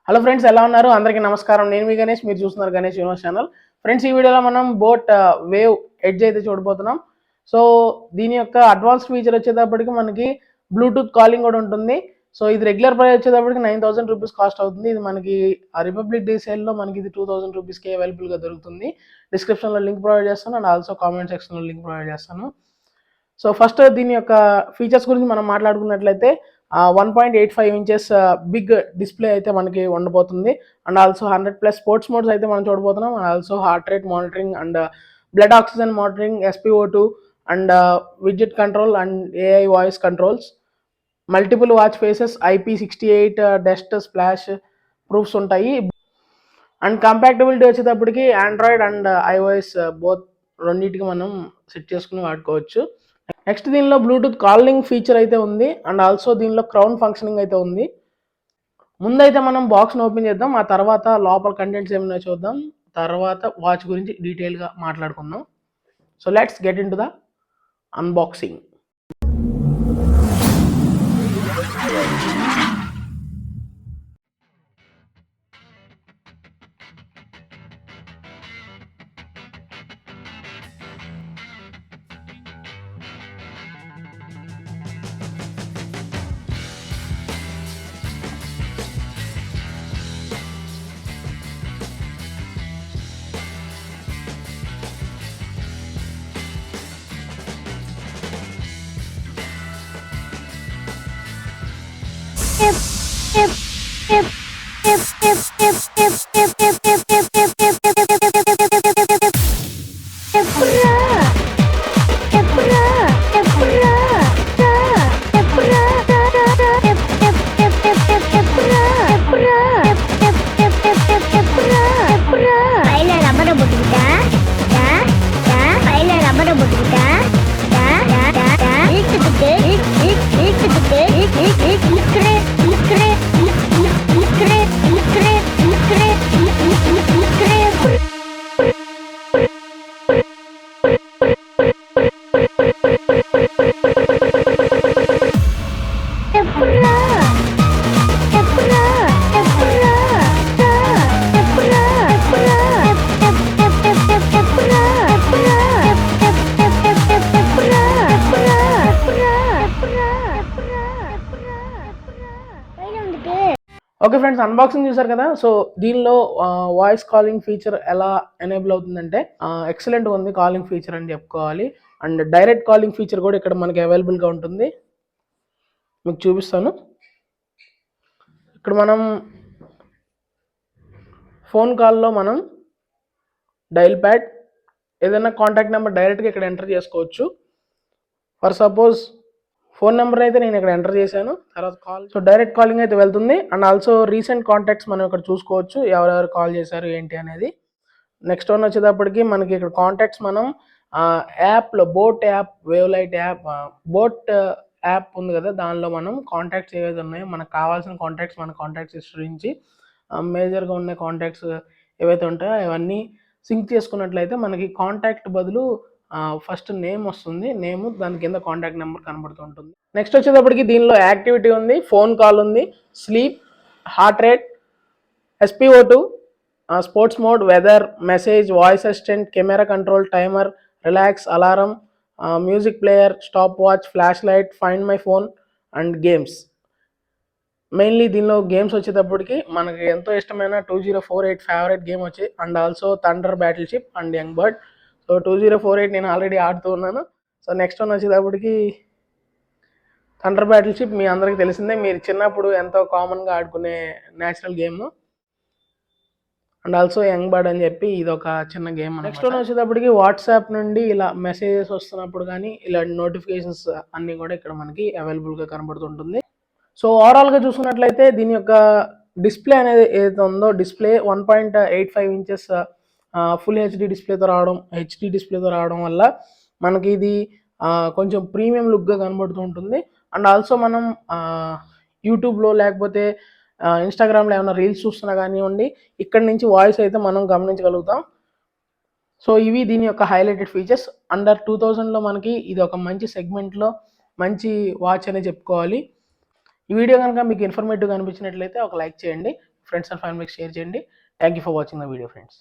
Hello friends, ఎలా ఉన్నారు? అందరికీ నమస్కారం. నేను మీ గణేష్, మీరు చూస్తున్నారు గణేష్ యూనివర్స్ ఛానల్. ఫ్రెండ్స్, ఈ వీడియోలో మనం బోట్ వేవ్ ఎడ్జ్ అయితే చూడబోతున్నాం. సో దీని యొక్క అడ్వాన్స్ ఫీచర్ వచ్చేటప్పటికి మనకి బ్లూటూత్ కాలింగ్ కూడా ఉంటుంది. సో ఇది రెగ్యులర్ ప్రైస్ వచ్చేటప్పటికి 9000 రూపీస్ కాస్ట్ అవుతుంది. ఇది మనకి రిపబ్లిక్ డే సేల్లో మనకి ఇది 2000 రూపీస్కి అవైలబుల్గా దొరుకుతుంది. డిస్క్రిప్షన్లో లింక్ ప్రొవైడ్ చేస్తాను అండ్ ఆల్సో కామెంట్ సెక్షన్లో లింక్ ప్రొవైడ్ చేస్తాను. సో ఫస్ట్ దీని యొక్క ఫీచర్స్ గురించి మనం మాట్లాడుకున్నట్లయితే 1.85 ఇంచెస్ బిగ్ డిస్ప్లే అయితే మనకి ఉండబోతుంది. అండ్ ఆల్సో 100+ స్పోర్ట్స్ మోడ్స్ అయితే మనం చూడబోతున్నాం. And also heart rate monitoring and blood oxygen monitoring, SpO2 and widget control and AI voice controls, multiple watch faces, IP68 dust splash proofs ఉంటాయి. And కంపాక్టబిలిటీ వచ్చేటప్పటికి Android and iOS both రెండింటికి మనం set చేసుకుని వాడుకోవచ్చు. Next దీనిలో Bluetooth calling feature అయితే ఉంది. And also దీనిలో క్రౌన్ ఫంక్షనింగ్ అయితే ఉంది. ముందైతే మనం బాక్స్ని ఓపెన్ చేద్దాం, ఆ తర్వాత లోపల కంటెంట్స్ ఏమైనా చూద్దాం, తర్వాత వాచ్ గురించి డీటెయిల్గా మాట్లాడుకుందాం. So let's get in to the unboxing. Okay friends, unboxing చూసారు కదా. సో దీనిలో వాయిస్ కాలింగ్ ఫీచర్ ఎలా ఎనేబుల్ అవుతుందంటే ఎక్సలెంట్ ఉంది కాలింగ్ ఫీచర్ అని చెప్పుకోవాలి. అండ్ డైరెక్ట్ కాలింగ్ ఫీచర్ కూడా ఇక్కడ మనకి అవైలబుల్గా ఉంటుంది. మీకు చూపిస్తాను. ఇక్కడ మనం ఫోన్ కాల్లో మనం డైల్ ప్యాడ్ ఏదైనా కాంటాక్ట్ నెంబర్ డైరెక్ట్గా ఇక్కడ ఎంటర్ చేసుకోవచ్చు. ఫర్ సపోజ్ ఫోన్ నెంబర్ అయితే నేను ఇక్కడ ఎంటర్ చేశాను, తర్వాత కాల్, సో డైరెక్ట్ కాలింగ్ అయితే వెళ్తుంది. అండ్ ఆల్సో రీసెంట్ కాంటాక్ట్స్ మనం ఇక్కడ చూసుకోవచ్చు, ఎవరెవరు కాల్ చేశారు ఏంటి అనేది. నెక్స్ట్ వన్ వచ్చేటప్పటికి మనకి ఇక్కడ కాంటాక్ట్స్ మనం యాప్లో boat app, wave light app, boat app ఉంది కదా, దానిలో మనం కాంటాక్ట్స్ ఏవైతే ఉన్నాయో మనకు కావాల్సిన కాంటాక్ట్స్ మన కాంటాక్ట్స్ హిస్టరీ నుంచి మేజర్గా ఉన్న కాంటాక్ట్స్ ఏవైతే ఉంటాయో అవన్నీ సింక్ చేసుకున్నట్లయితే మనకి కాంటాక్ట్ బదులు ఫస్ట్ నేమ్ వస్తుంది, నేమ్ దాని కింద కాంటాక్ట్ నెంబర్ కనబడుతుంటుంది. నెక్స్ట్ వచ్చేటప్పటికి దీనిలో యాక్టివిటీ ఉంది, ఫోన్ కాల్ ఉంది, sleep, heart rate, SpO2, sports mode, weather, message, voice assistant, camera control, timer, relax, alarm, music player, stop watch, flash light, find my phone and games. Mainly దీనిలో games వచ్చేటప్పటికి మనకి ఎంతో ఇష్టమైన 2048 favourite game వచ్చి and also thunder battleship and young bird. So 2048 నేను already ఆడుతూ ఉన్నాను. So next one వచ్చేటప్పటికి థండర్ బ్యాటిల్షిప్ మీ అందరికీ తెలిసిందే, మీరు చిన్నప్పుడు ఎంతో కామన్గా ఆడుకునే natural game. And also young bird అని చెప్పి ఇది ఒక చిన్న గేమ్. నెక్స్ట్ వన్ వచ్చేటప్పటికి వాట్సాప్ నుండి ఇలా మెసేజెస్ వస్తున్నప్పుడు కానీ ఇలాంటి నోటిఫికేషన్స్ అన్నీ కూడా ఇక్కడ మనకి అవైలబుల్గా కనబడుతుంటుంది. సో ఓవరాల్గా చూసుకున్నట్లయితే దీని యొక్క డిస్ప్లే అనేది ఏదైతే ఉందో, డిస్ప్లే 1.85 ఇంచెస్ ఫుల్ హెచ్డి డిస్ప్లేతో రావడం వల్ల మనకి ఇది కొంచెం ప్రీమియం లుక్గా కనబడుతూ ఉంటుంది. అండ్ ఆల్సో మనం యూట్యూబ్లో లేకపోతే ఇన్స్టాగ్రామ్లో ఏమైనా రీల్స్ చూస్తున్నా కానివ్వండి, ఇక్కడ నుంచి వాయిస్ అయితే మనం గమనించగలుగుతాం. సో ఇవి దీని యొక్క హైలైటెడ్ ఫీచర్స్. అండర్ 2000లో మనకి ఇది ఒక మంచి సెగ్మెంట్లో మంచి వాచ్ అనే చెప్పుకోవాలి. ఈ వీడియో కనుక మీకు ఇన్ఫర్మేటివ్గా అనిపించినట్లయితే ఒక లైక్ చేయండి. ఫ్రెండ్స్ అండ్ ఫ్యామిలీకి షేర్ చేయండి. Thank you for watching the video friends.